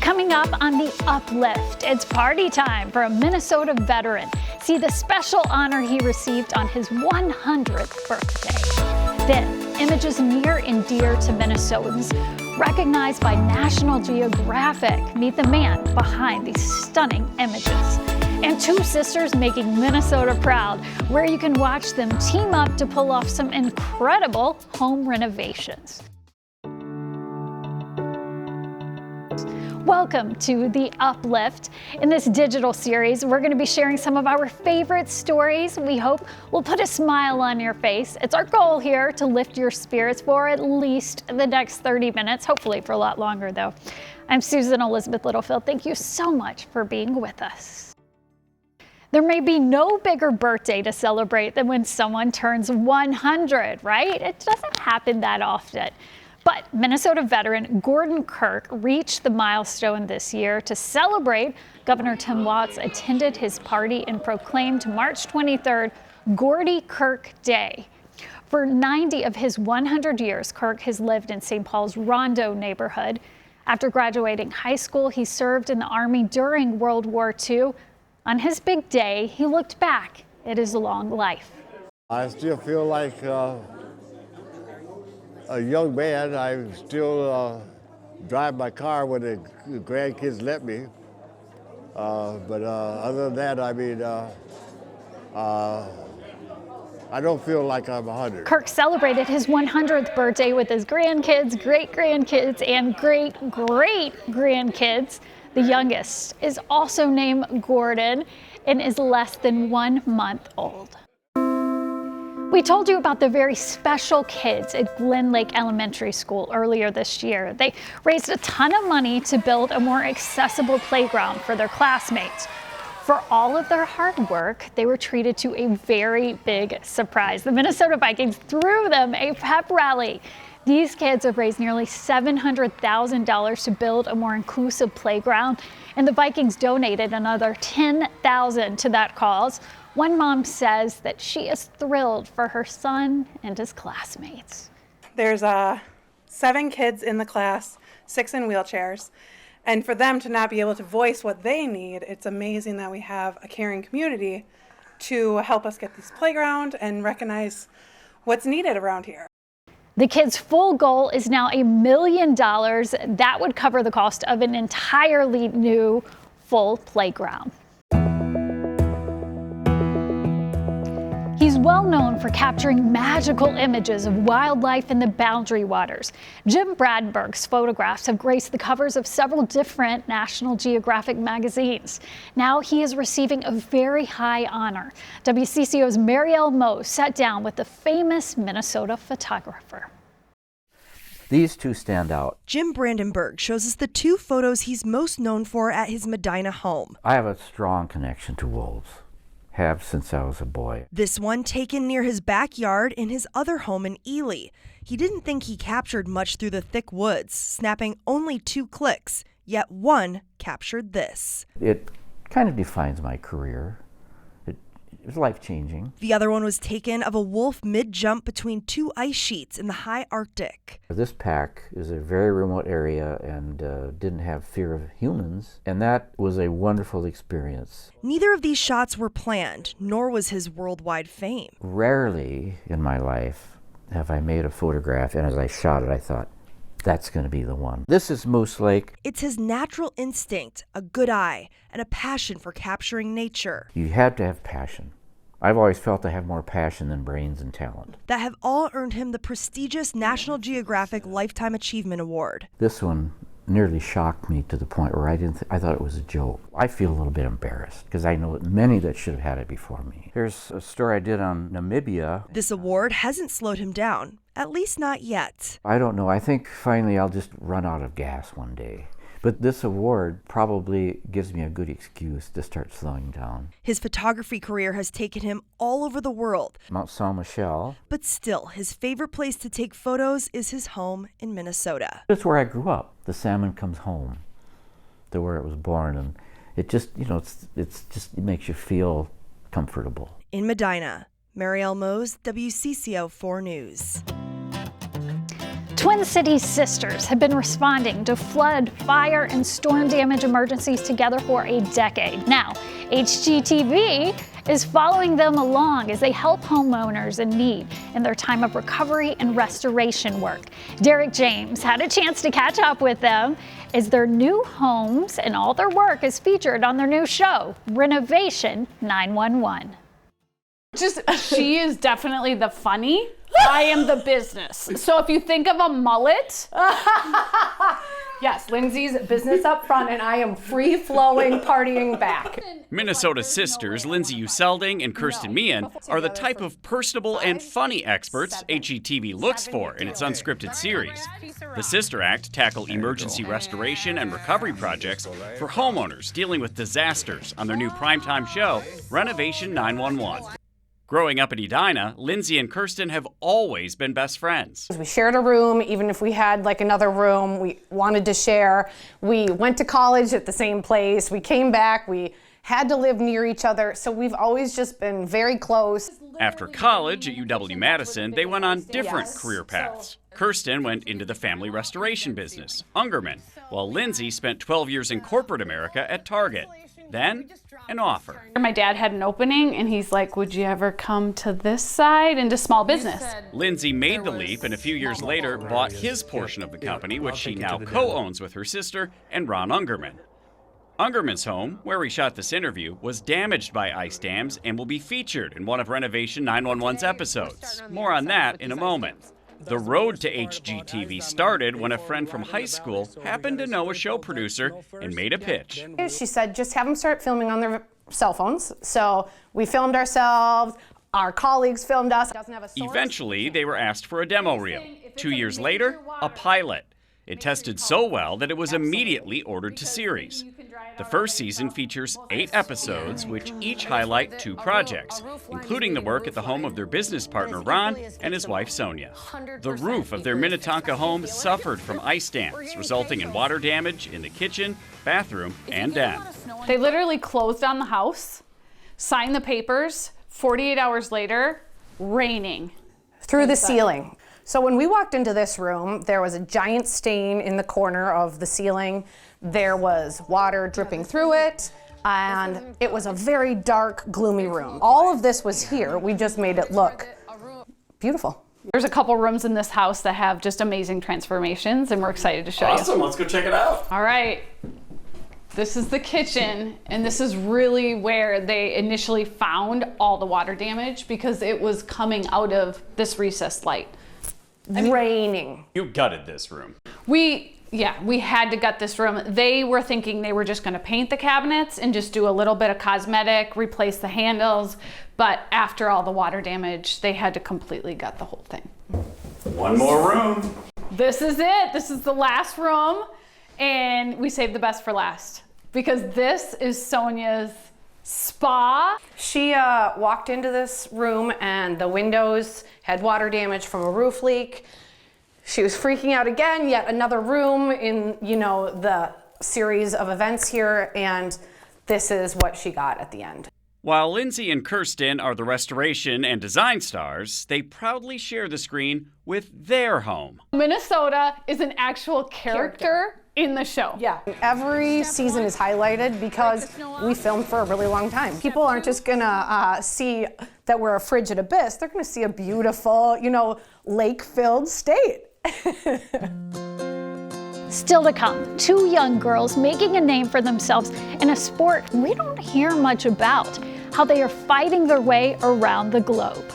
Coming up on the Uplift, it's party time for a Minnesota veteran. See the special honor he received on his 100th birthday. Then, images near and dear to Minnesotans, recognized by National Geographic. Meet the man behind these stunning images. And two sisters making Minnesota proud, where you can watch them team up to pull off some incredible home renovations. Welcome to the Uplift. In this digital series, we're going to be sharing some of our favorite stories we hope will put a smile on your face. It's our goal here to lift your spirits for at least the next 30 minutes, hopefully for a lot longer though. I'm Susan Elizabeth Littlefield. Thank you so much for being with us. There may be no bigger birthday to celebrate than when someone turns 100, right? It doesn't happen that often. But Minnesota veteran Gordon Kirk reached the milestone this year. To celebrate, Governor Tim Walz attended his party and proclaimed March 23rd Gordy Kirk Day. For 90 of his 100 years, Kirk has lived in St. Paul's Rondo neighborhood. After graduating high school, he served in the Army during World War II. On his big day, he looked back at his long life. I still feel like a young man. I still drive my car when the grandkids let me. But other than that, I mean, I don't feel like I'm 100. Kirk celebrated his 100th birthday with his grandkids, great-grandkids, and great-great-grandkids. The youngest is also named Gordon and is less than 1 month old. We told you about the very special kids at Glen Lake Elementary School earlier this year. They raised a ton of money to build a more accessible playground for their classmates. For all of their hard work, they were treated to a very big surprise. The Minnesota Vikings threw them a pep rally. These kids have raised nearly $700,000 to build a more inclusive playground, and the Vikings donated another $10,000 to that cause. One mom says that she is thrilled for her son and his classmates. There's 7 kids in the class, 6 in wheelchairs, and for them to not be able to voice what they need, it's amazing that we have a caring community to help us get this playground and recognize what's needed around here. The kids' full goal is now $1 million. That would cover the cost of an entirely new full playground. He's well known for capturing magical images of wildlife in the Boundary Waters. Jim Brandenburg's photographs have graced the covers of several different National Geographic magazines. Now he is receiving a very high honor. WCCO's Marielle Moe sat down with the famous Minnesota photographer. These two stand out. Jim Brandenburg shows us the 2 photos he's most known for at his Medina home. I have a strong connection to wolves. Have since I was a boy. This one taken near his backyard in his other home in Ely. He didn't think he captured much through the thick woods, snapping only 2 clicks, yet one captured this. It kind of defines my career. It was life-changing. The other one was taken of a wolf mid-jump between 2 ice sheets in the high Arctic. This pack is a very remote area and didn't have fear of humans, and that was a wonderful experience. Neither of these shots were planned, nor was his worldwide fame. Rarely in my life have I made a photograph, and as I shot it, I thought, that's going to be the one. This is Moose Lake. It's his natural instinct, a good eye, and a passion for capturing nature. You had to have passion. I've always felt I have more passion than brains and talent. That have all earned him the prestigious National Geographic Lifetime Achievement Award. This one nearly shocked me to the point where I thought it was a joke. I feel a little bit embarrassed because I know many that should have had it before me. Here's a story I did on Namibia. This award hasn't slowed him down, at least not yet. I don't know. I think finally I'll just run out of gas one day. But this award probably gives me a good excuse to start slowing down. His photography career has taken him all over the world. Mount Saint Michel. But still, his favorite place to take photos is his home in Minnesota. That's where I grew up. The salmon comes home to where it was born. And it just, it makes you feel comfortable. In Medina, Marielle Moe, WCCO 4 News. Twin Cities sisters have been responding to flood, fire, and storm damage emergencies together for a decade. Now, HGTV is following them along as they help homeowners in need in their time of recovery and restoration work. Derek James had a chance to catch up with them as their new homes and all their work is featured on their new show, Renovation 911. She is definitely the funny. I am the business. So if you think of a mullet. Yes, Lindsay's business up front and I am free-flowing, partying back. Minnesota sisters Lindsay Uselding and Kirsten Meehan are the type of personable and funny experts HGTV looks for in its unscripted series. The Sister Act tackle emergency restoration and recovery projects for homeowners dealing with disasters on their new primetime show, Renovation 911. Growing up in Edina, Lindsay and Kirsten have always been best friends. We shared a room, even if we had like another room we wanted to share. We went to college at the same place. We came back. We had to live near each other. So we've always just been very close. After college at UW-Madison, they went on different career paths. Kirsten went into the family restoration business, Ungerman, while Lindsay spent 12 years in corporate America at Target. Then, an offer. My dad had an opening and he's like, would you ever come to this side into small business? Lindsay made the leap and a few years later bought his portion of the company, which she now co-owns with her sister and Ron Ungerman. Ungerman's home, where we shot this interview, was damaged by ice dams and will be featured in one of Renovation 911's episodes. More on that in a moment. The road to HGTV started when a friend from high school happened to know a show producer and made a pitch. She said, just have them start filming on their cell phones. So we filmed ourselves, our colleagues filmed us. Eventually, they were asked for a demo reel. 2 years later, a pilot. It tested so well that it was immediately ordered to series. The first season features 8 episodes, which each highlight 2 projects, including the work at the home of their business partner Ron and his wife Sonia. The roof of their Minnetonka home suffered from ice dams, resulting in water damage in the kitchen, bathroom, and den. They literally closed on the house, signed the papers, 48 hours later, raining. Through the ceiling. So when we walked into this room, there was a giant stain in the corner of the ceiling. There was water dripping through it, and it was a very dark, gloomy room. All of this was here. We just made it look beautiful. There's a couple rooms in this house that have just amazing transformations, and we're excited to show you. Awesome, let's go check it out. All right. This is the kitchen, and this is really where they initially found all the water damage because it was coming out of this recessed light. Raining. You gutted this room. We had to gut this room. They were thinking they were just going to paint the cabinets and just do a little bit of cosmetic, replace the handles, but after all the water damage, they had to completely gut the whole thing. One more room. This is it. This is the last room, and we saved the best for last because this is Sonia's spa. She walked into this room and the windows had water damage from a roof leak. She was freaking out again, yet another room in, the series of events here, and this is what she got at the end. While Lindsay and Kirsten are the restoration and design stars, they proudly share the screen with their home. Minnesota is an actual character in the show. Yeah, every season is highlighted because we filmed for a really long time. People aren't just gonna see that we're a frigid abyss, they're gonna see a beautiful, lake-filled state. Still to come, 2 young girls making a name for themselves in a sport we don't hear much about, how they are fighting their way around the globe.